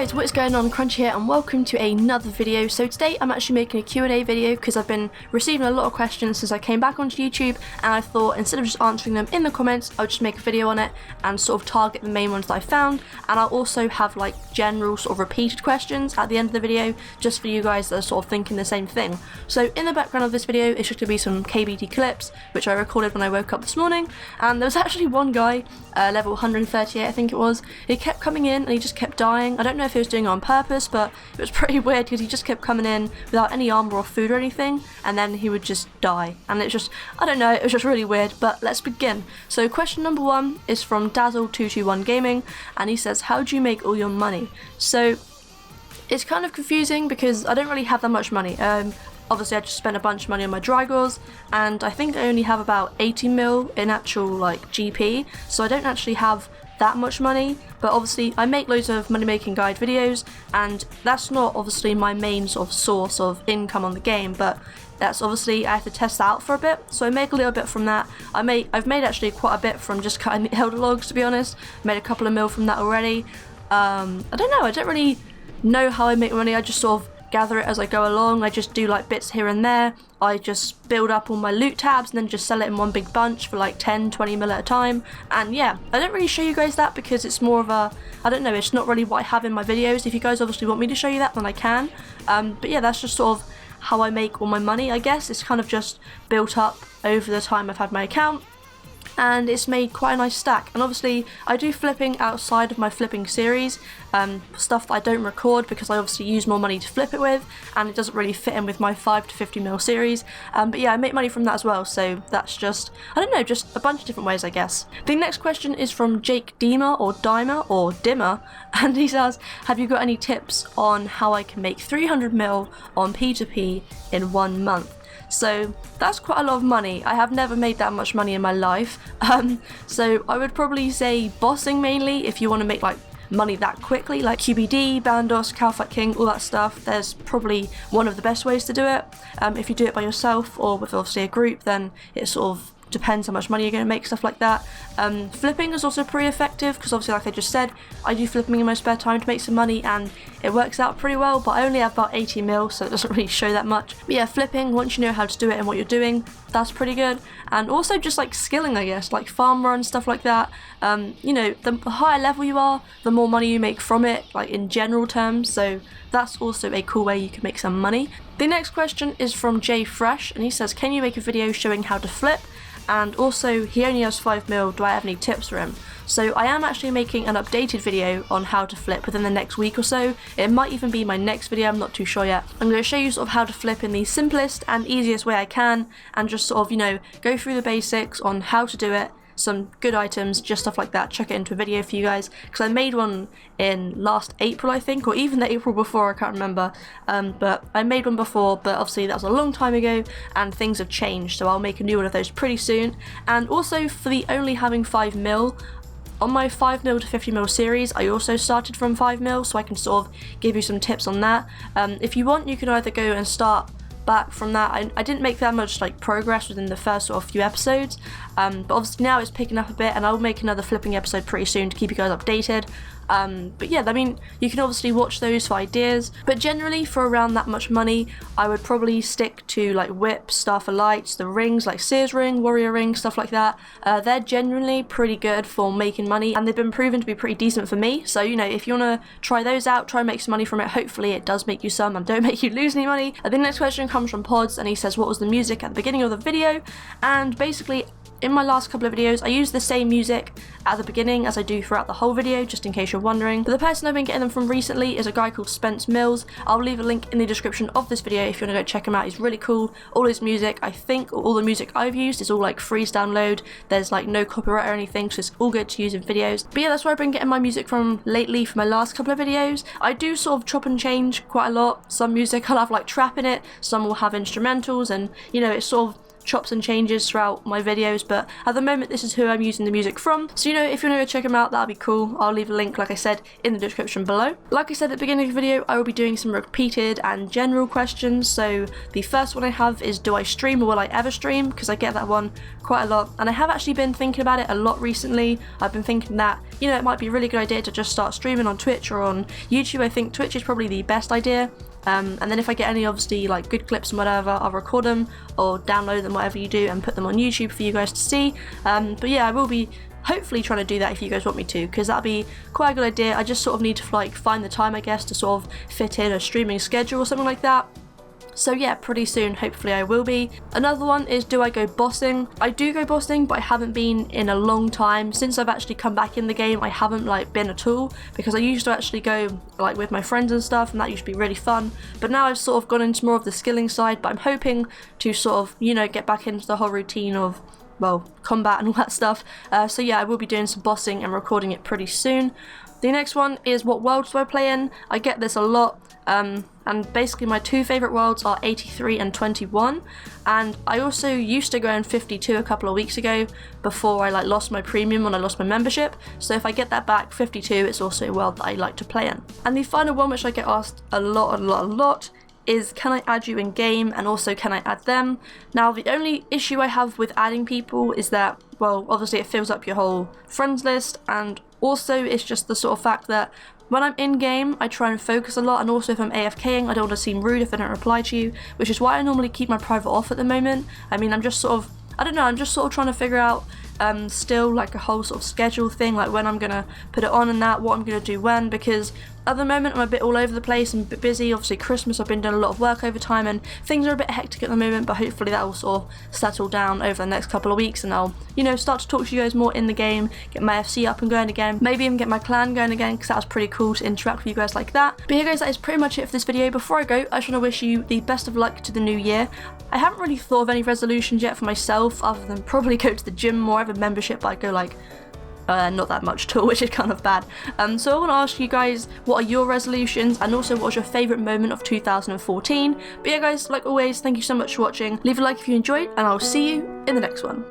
guys, what is going on? Crunchy here and welcome to another video. So today I'm actually making a Q&A video because I've been receiving a lot of questions since I came back onto YouTube, and I thought instead of just answering them in the comments, I'll just make a video on it and sort of target the main ones that I found, and I'll also have like general sort of repeated questions at the end of the video just for you guys that are sort of thinking the same thing. So in the background of this video it's just going to be some KBT clips which I recorded when I woke up this morning, and there was actually one guy, level 138 I think it was, he kept coming in and he just kept dying. I don't know if he was doing it on purpose, but it was pretty weird because he just kept coming in without any armor or food or anything, and then he would just die, and it's just, I don't know, it was just really weird. But let's begin. So question number 1 is from Dazzle221 Gaming, and he says, how do you make all your money? So it's kind of confusing because I don't really have that much money. Obviously I just spent a bunch of money on my Drygors, and I think I only have about 80 mil in actual like GP, so I don't actually have that much money. But obviously I make loads of money making guide videos, and that's not obviously my main sort of source of income on the game, but that's obviously I have to test that out for a bit, so I make a little bit from that. I've made actually quite a bit from just cutting the elder logs, to be honest. Made a couple of mil from that already. I don't know, I don't really know how I make money. I just sort of gather it as I go along. I just do like bits here and there. I just build up all my loot tabs and then just sell it in one big bunch for like 10-20 mil at a time. And yeah, I don't really show you guys that because it's more of a, I don't know, it's not really what I have in my videos. If you guys obviously want me to show you that, then I can. But yeah, that's just sort of how I make all my money, I guess. It's kind of just built up over the time I've had my account, and it's made quite a nice stack. And obviously I do flipping outside of my flipping series, stuff that I don't record because I obviously use more money to flip it with, and it doesn't really fit in with my 5 to 50 mil series. But yeah, I make money from that as well, so that's just, I don't know, just a bunch of different ways, I guess. The next question is from Jake Deemer or Dimer or Dimmer, and he says, have you got any tips on how I can make 300 mil on P2P in 1 month? So that's quite a lot of money. I have never made that much money in my life. So I would probably say bossing mainly if you want to make like money that quickly, like QBD, Bandos, Calfight King, all that stuff. There's probably one of the best ways to do it. If you do it by yourself or with obviously a group, then it sort of depends how much money you're going to make, stuff like that. Flipping is also pretty effective because obviously, like I just said, I do flipping in my spare time to make some money, and it works out pretty well, but I only have about 80 mil, so it doesn't really show that much. But yeah, flipping, once you know how to do it and what you're doing, that's pretty good. And also just like skilling, I guess, like farm run, stuff like that. You know, the higher level you are, the more money you make from it, like in general terms, so that's also a cool way you can make some money. The next question is from Jay Fresh, and he says, can you make a video showing how to flip? And also, he only has 5 mil, do I have any tips for him? So I am actually making an updated video on how to flip within the next week or so. It might even be my next video, I'm not too sure yet. I'm going to show you sort of how to flip in the simplest and easiest way I can, and just sort of, you know, go through the basics on how to do it, some good items, just stuff like that. Chuck it into a video for you guys, because I made one in last April I think, or even the April before, I can't remember, but I made one before, but obviously that was a long time ago and things have changed, so I'll make a new one of those pretty soon. And also for the only having 5 mil, on my 5 mil to 50 mil series, I also started from 5 mil, so I can sort of give you some tips on that. If you want, you can either go and start back from that. I didn't make that much like progress within the first sort of few episodes, but obviously now it's picking up a bit, and I'll make another flipping episode pretty soon to keep you guys updated. But yeah, I mean, you can obviously watch those for ideas, but generally for around that much money, I would probably stick to like Whip, Star for Lights, the rings like Sears Ring, Warrior Ring, stuff like that. They're generally pretty good for making money, and they've been proven to be pretty decent for me. So, you know, if you want to try those out, try and make some money from it, hopefully it does make you some and don't make you lose any money. The next question comes from Pods, and he says, what was the music at the beginning of the video? And basically, in my last couple of videos, I use the same music at the beginning as I do throughout the whole video, just in case you're wondering. But the person I've been getting them from recently is a guy called SPENCE. I'll leave a link in the description of this video if you want to go check him out. He's really cool. All his music, I think all the music I've used is all like free to download. There's like no copyright or anything, so it's all good to use in videos. But yeah, that's where I've been getting my music from lately for my last couple of videos. I do sort of chop and change quite a lot. Some music I'll have like trap in it, some will have instrumentals, and you know, it's sort of chops and changes throughout my videos, but at the moment this is who I'm using the music from. So you know, if you want to go check them out, that'd be cool. I'll leave a link, like I said, in the description below. Like I said at the beginning of the video, I will be doing some repeated and general questions. So the first one I have is, do I stream or will I ever stream? Because I get that one quite a lot, and I have actually been thinking about it a lot recently. I've been thinking that, you know, it might be a really good idea to just start streaming on Twitch or on YouTube. I think Twitch is probably the best idea. And then if I get any obviously like good clips and whatever, I'll record them or download them, whatever you do, and put them on YouTube for you guys to see. But yeah, I will be hopefully trying to do that if you guys want me to, because that'd be quite a good idea. I just sort of need to like find the time, I guess, to sort of fit in a streaming schedule or something like that. So yeah, pretty soon, hopefully I will be. Another one is, do I go bossing? I do go bossing, but I haven't been in a long time. Since I've actually come back in the game, I haven't like been at all, because I used to actually go like with my friends and stuff, and that used to be really fun. But now I've sort of gone into more of the skilling side, but I'm hoping to sort of, you know, get back into the whole routine of, well, combat and all that stuff. So yeah, I will be doing some bossing and recording it pretty soon. The next one is, what worlds do I play in? I get this a lot, and basically my two favourite worlds are 83 and 21, and I also used to go in 52 a couple of weeks ago before I like lost my premium when I lost my membership. So if I get that back, 52, it's also a world that I like to play in. And the final one, which I get asked a lot, is, can I add you in game, and also can I add them? Now the only issue I have with adding people is that, well, obviously it fills up your whole friends list, and also it's just the sort of fact that when I'm in game, I try and focus a lot, and also if I'm AFKing, I don't want to seem rude if I don't reply to you, which is why I normally keep my private off at the moment. I mean, I'm just sort of, I don't know, I'm just sort of trying to figure out still like a whole sort of schedule thing, like when I'm gonna put it on and that, what I'm gonna do when, because at the moment I'm a bit all over the place and a bit busy. Obviously Christmas, I've been doing a lot of work over time, and things are a bit hectic at the moment, but hopefully that will sort of settle down over the next couple of weeks, and I'll, you know, start to talk to you guys more in the game, get my FC up and going again, maybe even get my clan going again, because that was pretty cool to interact with you guys like that. But yeah guys, that is pretty much it for this video. Before I go, I just want to wish you the best of luck to the new year. I haven't really thought of any resolutions yet for myself, other than probably go to the gym more. I have a membership, but I go like not that much at all, which is kind of bad. So I want to ask you guys, what are your resolutions, and also what was your favourite moment of 2014? But yeah guys, like always, thank you so much for watching. Leave a like if you enjoyed, and I'll see you in the next one.